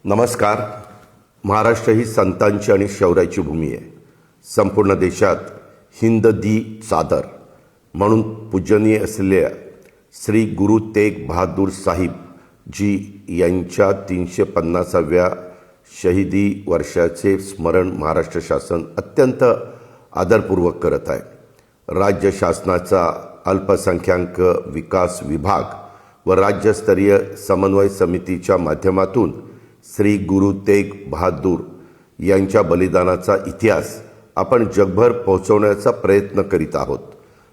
नमस्कार. महाराष्ट्र ही संतांची आणि शौर्याची भूमी आहे. संपूर्ण देशात हिंद दी चादर म्हणून पूजनीय असलेल्या श्री गुरु तेग बहादूर साहिब जी यांच्या 350व्या शहीदी वर्षाचे स्मरण महाराष्ट्र शासन अत्यंत आदरपूर्वक करत आहे. राज्य शासनाचा अल्पसंख्याक विकास विभाग व राज्यस्तरीय समन्वय समितीच्या माध्यमातून श्री गुरु तेग बहादूर यांच्या बलिदानाचा इतिहास आपण जगभर पोहोचवण्याचा प्रयत्न करीत आहोत.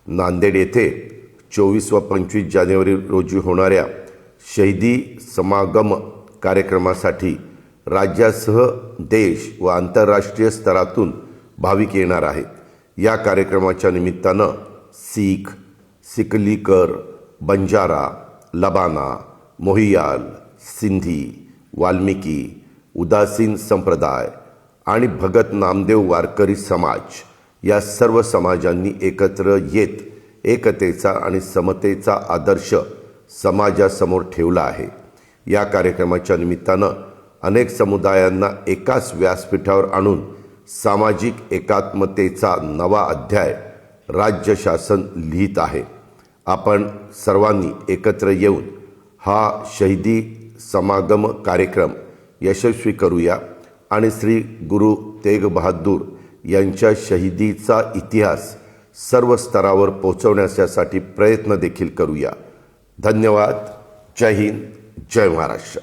नांदेड येथे 24 व 25 जानेवारी रोजी होणाऱ्या शहीदी समागम कार्यक्रमासाठी राज्यासह देश व आंतरराष्ट्रीय स्तरातून भाविक येणार आहेत. या कार्यक्रमाच्या निमित्तानं सीख, सिकलीकर, बंजारा, लबाना, मोहियाल, सिंधी, वाल्मिकी, उदासीन संप्रदाय आणि भगत नामदेव वारकरी समाज या सर्व समाजांनी एकत्र येत एकतेचा आणि समतेचा आदर्श समाजासमोर ठेवला आहे. या कार्यक्रमाच्या निमित्तानं अनेक समुदायांना एकाच व्यासपीठावर आणून सामाजिक एकात्मतेचा नवा अध्याय राज्य शासन लिहित आहे. आपण सर्वांनी एकत्र येऊन हा शहीदी समागम कार्यक्रम यशस्वी करूया आणि श्री गुरु तेग बहादूर यांच्या शहीदीचा इतिहास सर्व स्तरावर पोहोचवण्यासाठी प्रयत्न देखील करूया. धन्यवाद. जय हिंद, जय महाराष्ट्र.